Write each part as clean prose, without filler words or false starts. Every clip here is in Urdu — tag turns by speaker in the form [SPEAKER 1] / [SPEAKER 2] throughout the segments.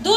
[SPEAKER 1] 2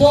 [SPEAKER 1] 2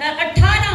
[SPEAKER 1] 18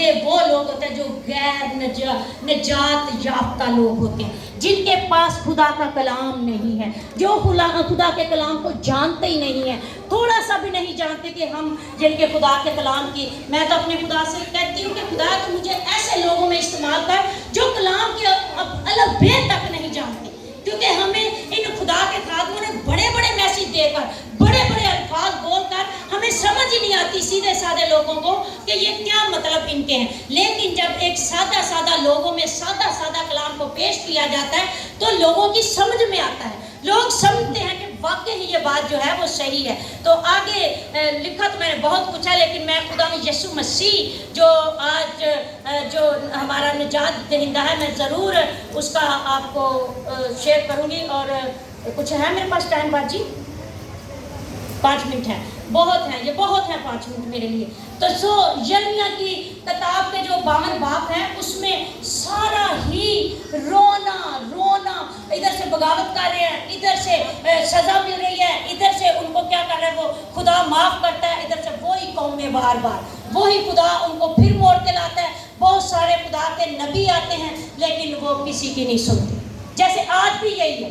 [SPEAKER 1] یہ وہ لوگ ہوتے ہیں جو غیر نجات یافتہ لوگ ہوتے ہیں، جن کے پاس خدا کا کلام نہیں ہے، جو خدا کے کلام کو جانتے ہی نہیں ہیں، تھوڑا سا بھی نہیں جانتے کہ ہم جن کے خدا کے کلام کی، میں تو اپنے خدا سے کہتی ہوں کہ خدا تو مجھے ایسے لوگوں میں استعمال کر جو کلام کے الگ بے تک نہیں جانتے، کیونکہ ہمیں ان خدا کے خادموں نے بڑے بڑے میسج دے کر، بڑے بڑے الفاظ بول کر ہمیں سمجھ ہی نہیں آتی سیدھے سادے لوگوں کو کہ یہ کیا مطلب ان کے ہیں، لیکن جب ایک سادہ سادہ لوگوں میں سادہ سادہ کلام کو پیش کیا جاتا ہے تو لوگوں کی سمجھ میں آتا ہے، لوگ سمجھتے ہیں کہ واقعی یہ بات جو ہے وہ صحیح ہے۔ تو آگے لکھا تو میں نے بہت کچھ ہے، لیکن میں خدا یسوع مسیح جو آج جو ہمارا نجات دہندہ ہے، میں ضرور اس کا آپ کو شیئر کروں گی۔ اور کچھ ہے میرے پاس ٹائم بات جی؟ 5 منٹ ہے، بہت ہیں، یہ بہت ہیں 5 منٹ میرے لیے۔ تو یرمیہ کی کتاب کے جو 52 باب ہیں اس میں سارا ہی رونا، ادھر سے بغاوت کر رہے ہیں، ادھر سے سزا مل رہی ہے، ادھر سے ان کو کیا کر رہے ہیں، وہ خدا معاف کرتا ہے، ادھر سے وہی قومیں بار بار وہی خدا ان کو پھر موڑ کے لاتا ہے۔ بہت سارے خدا کے نبی آتے ہیں لیکن وہ کسی کی نہیں سنتے، جیسے آج بھی یہی ہے۔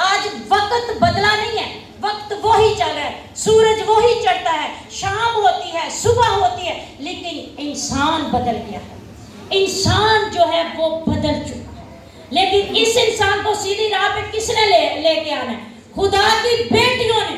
[SPEAKER 1] آج وقت بدلا نہیں ہے، وقت وہی چل رہا ہے، سورج وہی چڑھتا ہے، شام ہوتی ہے، صبح ہوتی ہے، لیکن انسان بدل گیا ہے، انسان جو ہے وہ بدل چکا ہے۔ لیکن اس انسان کو سیدھی راہ پہ کس نے لے کے آنا ہے؟ خدا کی بیٹیوں نے۔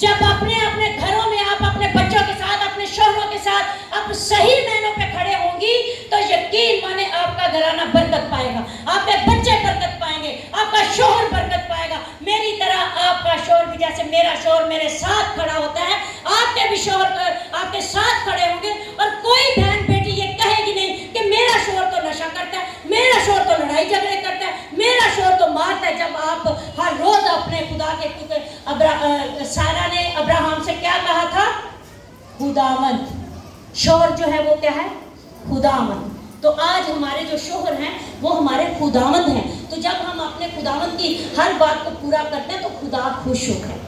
[SPEAKER 1] جب اپنے گھروں میں آپ اپنے بچوں کے ساتھ، اپنے شوہروں کے ساتھ آپ صحیح معنوں پہ کھڑے ہوں گی تو یقین مانے آپ کا گھرانہ برکت پائے گا، آپ کے بچے برکت پائیں گے، آپ کا شوہر برکت پائے گا۔ میری طرح آپ کا شوہر بھی، جیسے میرا شوہر میرے ساتھ کھڑا ہوتا ہے، آپ کے بھی شوہر آپ کے ساتھ کھڑے ہوں گے، اور کوئی بہن بیٹی یہ کہے گی نہیں کہ میرا شوہر تو نشہ کرتا ہے، میرا شوہر تو لڑائی جھگڑے کرتا ہے، میرا شوہر تو مارتا ہے۔ جب آپ ہر روز اپنے خدا کے، کیونکہ سارا نے ابراہم سے کیا کہا تھا؟ خداوند۔ شوہر جو ہے وہ کیا ہے؟ خداوند۔ تو آج ہمارے جو شوہر ہیں وہ ہمارے خداوند ہیں۔ تو جب ہم اپنے خداوند کی ہر بات کو پورا کرتے ہیں تو خدا خوش ہوتا ہے،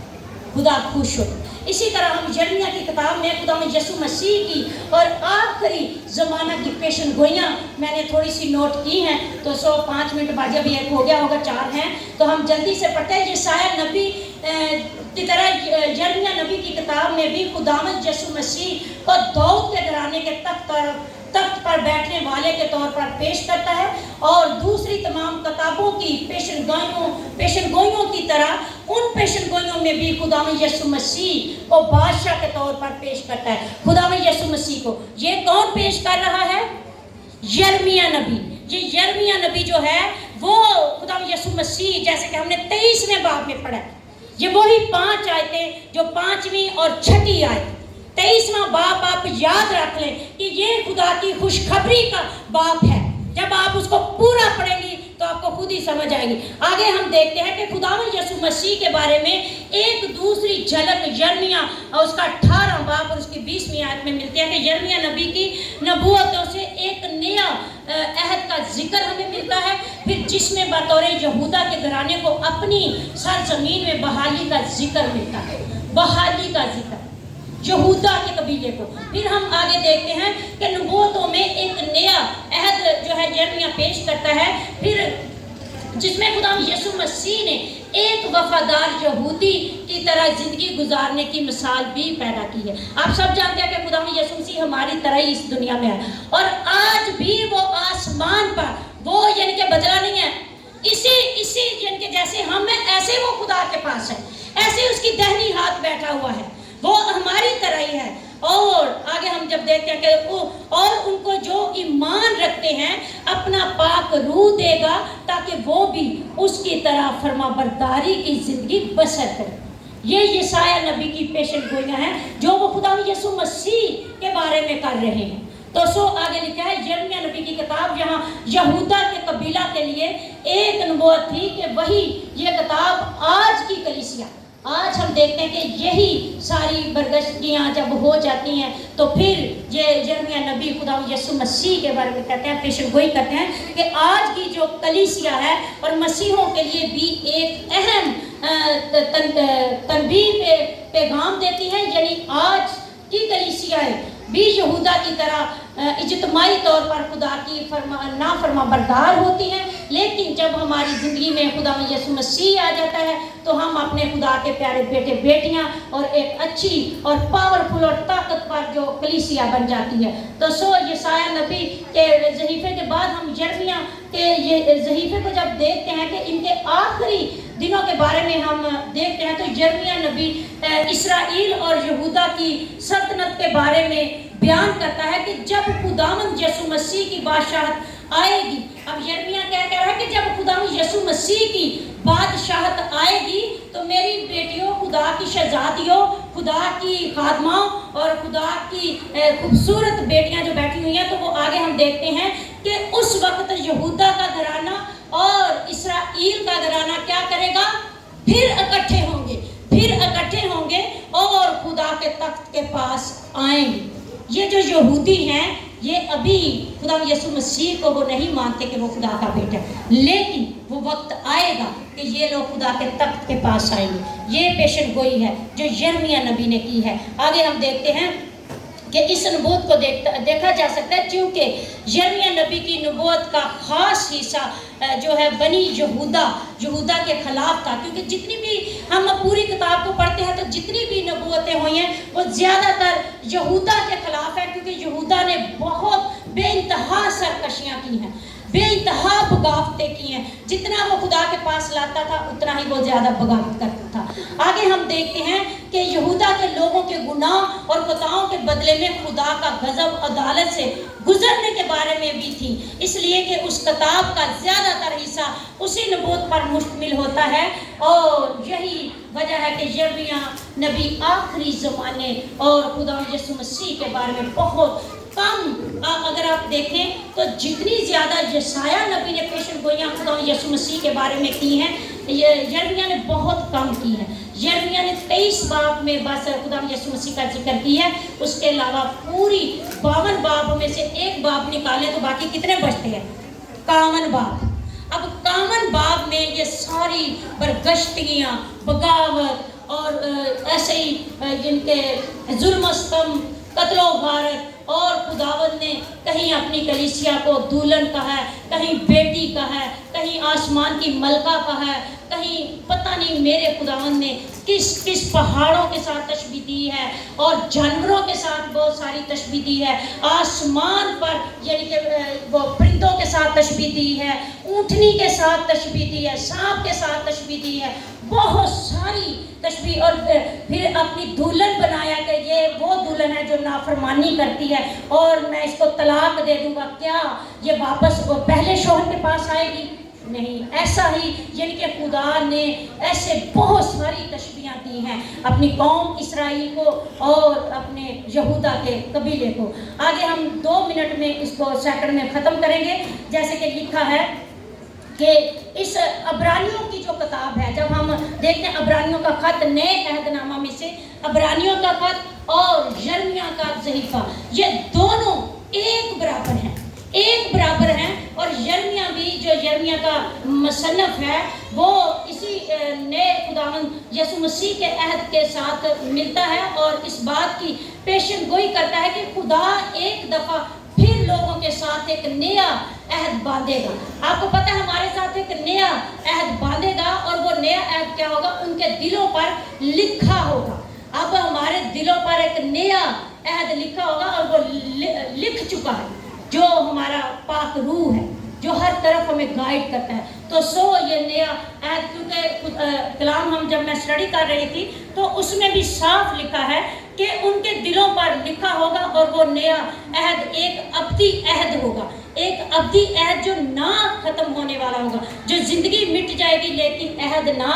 [SPEAKER 1] خدا خوش ہوتا ہے۔ اسی طرح ہم یرمیہ کی کتاب میں خدا یسوع مسیح کی اور آخری زمانہ کی پیشن گوئیاں میں نے تھوڑی سی نوٹ کی ہیں، تو 5 منٹ بعد جب ایک ہو گیا ہوگا، 4 ہیں تو ہم جلدی سے پڑھتے ہیں۔ یسایہ نبی کی طرح یرمیہ نبی کی کتاب میں بھی خداوند یسوع مسیح کو داؤد کے گھرانے کے تخت پر بیٹھنے والے کے طور پر پیش کرتا ہے، اور دوسری تمام کتابوں کی پیشن گوئیوں کی طرح ان پیشن گوئیوں میں بھی خداوند یسوع مسیح کو بادشاہ کے طور پر پیش کرتا ہے۔ خداوند یسوع مسیح کو یہ کون پیش کر رہا ہے؟ یرمیہ نبی۔ یہ یرمیہ نبی جو ہے وہ خداوند یسوع مسیح، جیسے کہ ہم نے 23ویں باب میں پڑھا ہے، یہ وہی 5 آیتیں جو 5ویں اور 6ٹھی آیت، 23واں باب آپ یاد رکھ لیں کہ یہ خدا کی خوشخبری کا باب ہے۔ جب آپ اس کو پورا پڑھیں گی تو آپ کو خود ہی سمجھ آئے گی۔ آگے ہم دیکھتے ہیں کہ خداوند یسوع مسیح کے بارے میں ایک دوسری جھلک یرمیہ اور اس کا 18واں باب اور اس کی 20ویں آیت میں ملتی ہے کہ یرمیہ نبی کی نبوتوں سے ایک نیا عہد کا ذکر ہمیں ملتا ہے، پھر جس میں بطور یہودا کے گھرانے کو اپنی سرزمین میں بحالی کا ذکر ملتا ہے، بحالی کا ذکر یہودا کے قبیلے کو۔ پھر ہم آگے دیکھتے ہیں کہ نبوتوں میں ایک نیا عہد جو ہے یرمیہ پیش کرتا ہے، پھر جس میں خدا یسوع مسیح نے ایک وفادار یہودی کی طرح زندگی گزارنے کی مثال بھی پیدا کی ہے۔ آپ سب جانتے ہیں کہ خدا یسوع مسیح ہماری طرح ہی اس دنیا میں ہے، اور آج بھی وہ آسمان پر، وہ یعنی کہ بدلا نہیں ہے، اسی یعنی کہ جیسے ہم ہیں ایسے وہ خدا کے پاس ہے، ایسے اس کی دہنی ہاتھ بیٹھا ہوا ہے، وہ ہماری طرح ہی ہے۔ اور آگے ہم جب دیکھتے ہیں کہ اور ان کو جو ایمان رکھتے ہیں اپنا پاک روح دے گا تاکہ وہ بھی اس کی طرح فرما برداری کی زندگی بسر کرے۔ یہ یسایہ نبی کی پیشن گوئیاں ہیں جو وہ خدا یسوع مسیح کے بارے میں کر رہے ہیں۔ تو آگے لکھا ہے یرمیہ نبی کی کتاب، جہاں یہودا کے قبیلہ کے لیے ایک نبوت تھی کہ وہی یہ کتاب آج کی کلیسیا، آج ہم دیکھتے ہیں کہ یہی ساری برگشتیاں جب ہو جاتی ہیں تو پھر یہ یرمیہ نبی خدا یسوع مسیح کے بارے میں کہتے ہیں، پیشن گوئی کرتے ہیں کہ آج کی جو کلیسیا ہے اور مسیحوں کے لیے بھی ایک اہم تنبیہ پیغام دیتی ہے، یعنی آج کی کلیسیا ہے بھی یہودا کی طرح اجتماعی طور پر خدا کی نافرما بردار ہوتی ہیں، لیکن جب ہماری زندگی میں خدا یسوع مسیح آ جاتا ہے تو ہم اپنے خدا کے پیارے بیٹے بیٹیاں اور ایک اچھی اور پاورفل اور طاقتور جو کلیسیا بن جاتی ہے۔ تو یسایہ نبی کے صحیفے کے بعد ہم یرمیہ کے یہ صحیفے کو جب دیکھتے ہیں کہ ان کے آخری دنوں کے بارے میں ہم دیکھتے ہیں تو یرمیہ نبی اسرائیل اور یہودا کی سلطنت کے بارے میں بیان کرتا ہے کہ جب خداوند یسوع مسیح کی بادشاہت آئے گی۔ اب یرمیہ کیا کہہ رہا ہے کہ جب خداوند یسوع مسیح کی بادشاہت آئے گی تو میری بیٹیوں، خدا کی شہزادیوں، خدا کی خادماں اور خدا کی خوبصورت بیٹیاں جو بیٹھی ہوئی ہیں، تو وہ آگے ہم دیکھتے ہیں کہ اس وقت یہودا کا گھرانہ اور اسرائیل کا گھرانہ کیا کرے گا؟ پھر اکٹھے ہوں گے، پھر اکٹھے ہوں گے اور خدا کے تخت کے پاس آئیں گے۔ یہ جو یہودی ہیں یہ ابھی خدا یسوع مسیح کو وہ نہیں مانتے کہ وہ خدا کا بیٹا ہے، لیکن وہ وقت آئے گا کہ یہ لوگ خدا کے تخت کے پاس آئیں گے۔ یہ پیشن گوئی ہے جو یرمیہ نبی نے کی ہے۔ آگے ہم دیکھتے ہیں کہ اس نبوت کو دیکھا جا سکتا ہے، چونکہ یرمیہ نبی کی نبوت کا خاص حصہ جو ہے بنی یہودا کے خلاف تھا، کیونکہ جتنی بھی ہم پوری کتاب کو پڑھتے ہیں تو جتنی بھی نبوتیں ہوئی ہیں وہ زیادہ تر یہودا کے خلاف ہے، کیونکہ یہودا نے بہت بے انتہا سرکشیاں کی ہیں، بے انتہا بغاوتیں کی ہیں۔ جتنا وہ خدا کے پاس لاتا تھا اتنا ہی وہ زیادہ بغاوت کرتا تھا۔ آگے ہم دیکھتے ہیں کہ یہودا کے لوگوں کے گناہ اور خطاؤں کے بدلے میں خدا کا غضب عدالت سے گزرنے کے بارے میں بھی تھی، اس لیے کہ اس کتاب کا زیادہ تر حصہ اسی نبوت پر مشتمل ہوتا ہے، اور یہی وجہ ہے کہ یرمیہ نبی آخری زمانے اور خدا یسوع مسیح کے بارے میں بہت کم، اگر آپ دیکھیں تو جتنی زیادہ یسایہ نبی نے پیشن گوئیاں خدا یسوع مسیح کے بارے میں کی ہیں، یرمیہ نے بہت کم کی ہیں۔ یرمیہ نے 23 باب میں بس خدا یسوع مسیح کا ذکر کی ہے، اس کے علاوہ پوری 52 باب میں سے ایک باب نکالے تو باقی کتنے بچتے ہیں؟ 51 باب۔ اب 51 باب میں یہ ساری برگشتگیاں، بغاوت اور ایسے ہی جن کے ظلم و ستم، قتل و غارت، اور خداوند نے کہیں اپنی کلیسیا کو دولن کہا ہے، کہیں بیٹی کہا ہے، کہیں آسمان کی ملکہ کہا ہے، کہیں پتہ نہیں میرے خداوند نے کس پہاڑوں کے ساتھ تشبیہ دی ہے، اور جانوروں کے ساتھ بہت ساری تشبیہ دی ہے، آسمان پر یعنی کہ وہ پرندوں کے ساتھ تشبیہ دی ہے، اونٹنی کے ساتھ تشبیہ دی ہے، سانپ کے ساتھ تشبیہ دی ہے، بہت ساری تشبیہ، اور پھر اپنی دلہن بنایا کہ یہ وہ دلہن ہے جو نافرمانی کرتی ہے اور میں اس کو طلاق دے دوں گا۔ کیا یہ واپس وہ پہلے شوہر کے پاس آئے گی؟ نہیں۔ ایسا ہی یعنی کہ خدا نے ایسے بہت ساری تشبیہاں دی ہیں اپنی قوم اسرائیل کو اور اپنے یہودا کے قبیلے کو۔ آگے ہم 2 منٹ میں اس کو سیکنڈ میں ختم کریں گے۔ جیسے کہ لکھا ہے کہ اس عبرانیوں کی جو کتاب ہے، جب ہم دیکھتے ہیں عبرانیوں کا خط، نئے عہد نامہ میں سے عبرانیوں کا خط اور یرمیہ کا صحیفہ، یہ دونوں ایک برابر ہیں، ایک برابر ہیں، اور یرمیہ بھی جو یرمیہ کا مصنف ہے وہ اسی نئے خداوند یسوع مسیح کے عہد کے ساتھ ملتا ہے اور اس بات کی پیشن گوئی کرتا ہے کہ خدا ایک دفعہ پھر لوگوں کے ساتھ ایک نیا عہد باندھے گا۔ آپ کو پتہ ہے ہمارے ساتھ ایک نیا عہد باندھے گا، اور وہ نیا عہد کیا ہوگا؟ ان کے دلوں پر لکھا ہوگا۔ اب ہمارے دلوں پر ایک نیا عہد لکھا ہوگا، اور وہ لکھ چکا ہے، جو ہمارا پاک روح ہے، جو ہر طرف ہمیں گائیڈ کرتا ہے۔ تو یہ نیا عہد، کیونکہ کلام ہم جب میں اسٹڈی کر رہی تھی تو اس میں بھی صاف لکھا ہے کہ ان کے دلوں پر لکھا ہوگا، اور وہ نیا عہد ایک ابدی عہد ہوگا، ایک ابدی عہد جو نہ ختم ہونے والا ہوگا، جو زندگی مٹ جائے گی لیکن عہد نہ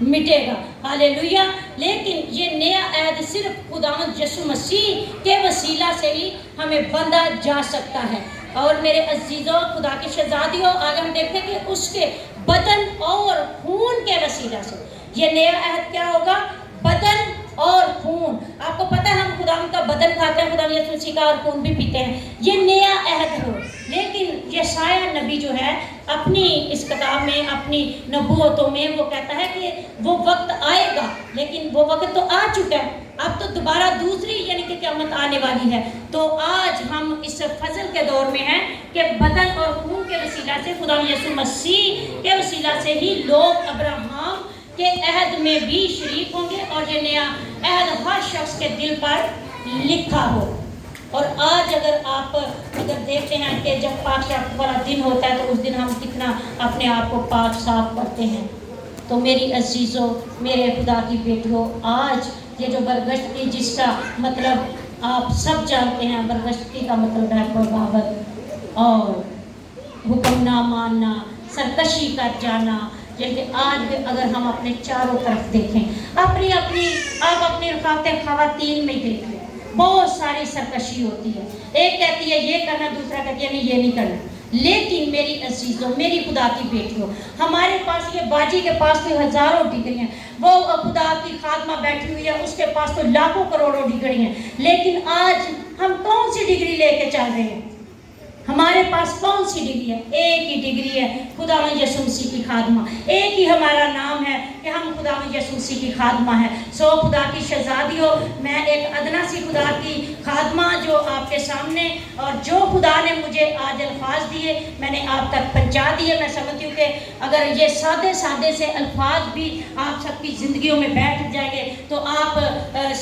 [SPEAKER 1] مٹے گا۔ ہاللیلویہ۔ لیکن یہ نیا عہد صرف خداوند یسوع مسیح کے وسیلہ سے ہی ہمیں بندھا جا سکتا ہے۔ اور میرے عزیزوں، خدا کی شہزادیوں، آگے ہم دیکھتے ہیں کہ اس کے بدن اور خون کے وسیلہ سے یہ نیا عہد کیا ہوگا؟ بدن اور خون. آپ کو پتہ ہے ہم خدا کا بدن کھاتے ہیں, خدا یسوع مسیح کا, اور خون بھی پیتے ہیں. یہ نیا عہد ہو. لیکن یشعیاء نبی جو ہے اپنی اس کتاب میں, اپنی نبوتوں میں وہ کہتا ہے کہ وہ وقت آئے گا, لیکن وہ وقت تو آ چکا ہے, اب تو دوبارہ دوسری یعنی کہ قیامت آنے والی ہے. تو آج ہم اس فضل کے دور میں ہیں کہ بدن اور خون کے وسیلہ سے, خدا یسوع مسیح کے وسیلہ سے ہی لوگ ابراہیم کے عہد میں بھی شریک ہوں گے, اور یہ نیا عہد ہر شخص کے دل پر لکھا ہو. اور آج اگر آپ دیکھتے ہیں کہ جب پاک صاف والا دن ہوتا ہے تو اس دن ہم کتنا اپنے آپ کو پاک صاف کرتے ہیں. تو میری عزیزوں, میرے خدا کی بیٹیوں, آج یہ جو برگشتی جس کا مطلب آپ سب جانتے ہیں, برگشتی کا مطلب ہے بغاوت اور حکم نہ ماننا, سرکشی کر جانا. لیکن آج بھی اگر ہم اپنے چاروں طرف دیکھیں, آپ اپنی رفاقت خواتین میں دیکھیں, بہت ساری سرکشی ہوتی ہے. ایک کہتی ہے یہ کرنا, دوسرا کہتی ہے نہیں یہ نہیں کرنا. لیکن میری عزیزوں, میری خدا کی بیٹیوں, ہمارے پاس یہ باجی کے پاس تو ہزاروں ڈگری ہیں, وہ خدا کی خادمہ بیٹھی ہوئی ہے, اس کے پاس تو لاکھوں کروڑوں ڈگری ہیں. لیکن آج ہم کون سی ڈگری لے کے چل رہے ہیں؟ ہمارے پاس کون سی ڈگری ہے؟ ایک ہی ڈگری ہے, خدا یسوع مسیح کی خادمہ. ایک ہی ہمارا نام ہے کہ ہم خدا یسوع مسیح کی خادمہ ہیں. سو خدا کی شہزادی ہو, میں ایک ادنا سی خدا کی خادمہ جو آپ کے سامنے, اور جو خدا نے مجھے آج الفاظ دیے میں نے آپ تک پہنچا دیے. میں سمجھتی ہوں کہ اگر یہ سادے سے الفاظ بھی آپ سب کی زندگیوں میں بیٹھ جائیں گے تو آپ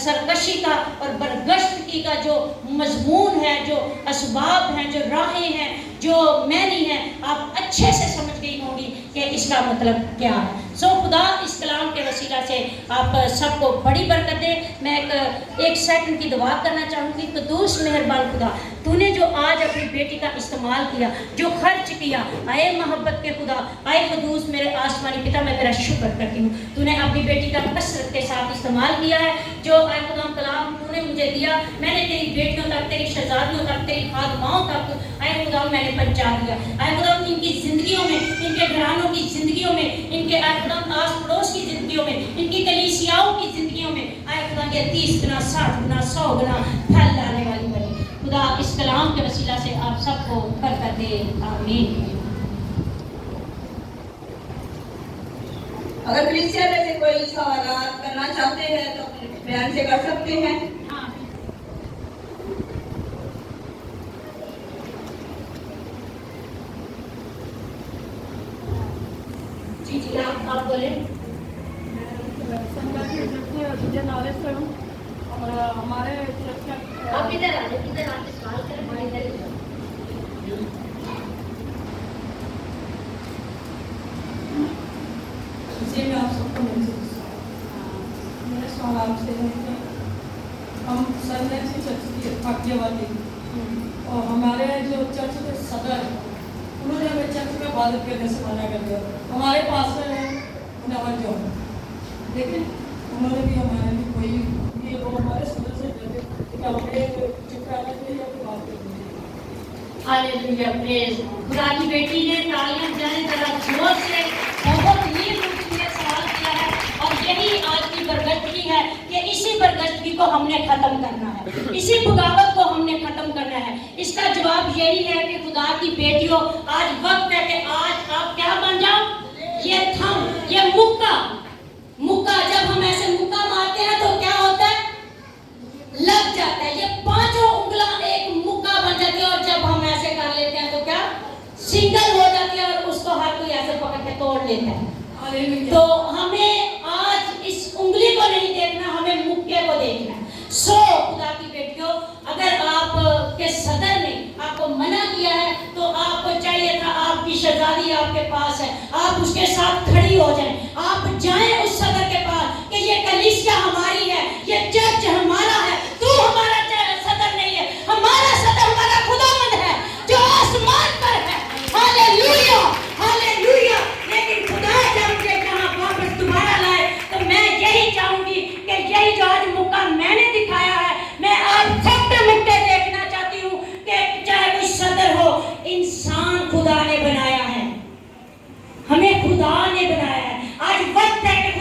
[SPEAKER 1] سرکشی کا اور برگشتگی کا جو مضمون ہے, جو اسباب ہیں, جو راہیں ہیں, جو معنی ہیں, آپ اچھے سے سمجھ گئی ہوں گی کہ اس کا مطلب کیا ہے. سو خدا اس کلام کے وسیلہ سے آپ سب کو بڑی برکت دے. میں ایک سیکنڈ کی دعا کرنا چاہوں گی. قدوس مہربان خدا, تو نے جو آج اپنی بیٹی کا استعمال کیا, جو خرچ کیا, اے محبت کے خدا, اے قدوس میرے آسمانی پتا, میں تیرا شکر کرتی ہوں. تو نے اپنی بیٹی کا کثرت کے ساتھ استعمال کیا ہے. جو اے خدا کلام تو نے مجھے دیا, میں نے تیری بیٹیوں تک, تیری شہزادیوں تک, تیری خادماؤں تک اے خدا میں نے پہنچا دیا. اے خدا ان کی زندگیوں میں, ان کے گھرانوں کی زندگیوں میں, ان کے اے خدا آس پڑوس کی زندگیوں میں, ان کی کلیسیاؤں کی زندگیوں میں اے خدا یہ 30 گنا 60 گنا 100 گنا پھل لانے والی بنے. خدا اس کلام کے وسیلہ سے آپ سب کو برکت دے. آمین.
[SPEAKER 2] اگر کلیسیا میں سے کوئی سوالات کرنا چاہتے ہیں تو اپنے بیان سے کر سکتے ہیں.
[SPEAKER 1] جی آپ بولیں.
[SPEAKER 3] اور ہمارے
[SPEAKER 1] آپ ادھر آ جائیں, ادھر آپ سوال کریں, ادھر.
[SPEAKER 3] جی میں آپ سب کو میرا سوال آپ سے ہے کہ ہم سنڈے سے چرچ کی پاکیہ والی, اور ہمارے جو چرچ کے صدر ہیں انہوں نے ہمیں چرچ میں عبادت کرنے سے منع کر دیا. ہمارے پاس نوان جو ہے, لیکن انہوں نے بھی ہمارے لیے کوئی یہ وہ ہمارے صدر سے کہتے کہ ہمیں چپ رہنا چاہیے یا پھر بات کرنی چاہیے.
[SPEAKER 1] ہاللیلویا, پریز. خدا کی بیٹی نے تالیاں بجائیں ذرا زور سے, بہت ہی خوبصورت سوال کیا ہے, اور یہی آج کی برگشتگی ہے کہ اسی برگشتگی کو ہم نے ختم کرنا ہے, اسی بغاوت کو ہم نے ختم کرنا ہے. اس کا جواب یہی ہے کہ خدا کی بیٹیوں, آج وقت ہے کہ آج آپ کیا بن جاؤ, یہ تھم, یہ مکہ. جب ہم ایسے مکہ مارتے ہیں تو کیا ہوتا ہے, لگ جاتا ہے. یہ پانچوں انگلیاں ایک مکہ بن جاتی ہے, اور جب ہم ایسے کر لیتے ہیں تو کیا سنگل ہو جاتی ہے, اور اس کو ہر کوئی ایسے پکڑ کے توڑ لیتا ہے. تو ہمیں آج اس انگلی کو نہیں دیکھنا, ہمیں مکے کو دیکھنا ہے. سو خدا کی بیٹیوں, اگر آپ کے صدر نے آپ کو منع کیا ہے تو آپ کو چاہیے تھا, آپ کی شہزادی آپ کے پاس ہے, آپ اس کے ساتھ کھڑی ہو جائیں, آپ جائیں اس صدر کے پاس کہ یہ کلیسیا ہماری ہے, یہ چرچ ہمارا ہے, تو ہمارا صدر نہیں ہے, ہمارا صدر ہمارا خداوند ہے جو آسمان پر ہے. ہاللیلویا, ہاللیلویا. لیکن خدا جب مجھے یہاں واپس دوبارہ لائے تو میں یہی چاہوں گی کہ یہی جو آج موقع میں نے دکھایا ہے, میں آپ سب کے مکے دیکھنا چاہتی ہوں کہ چاہے کوئی صدر ہو, انسان خدا نے بنایا ہے, ہمیں خدا نے بنایا ہے. آج وقت ہے کہ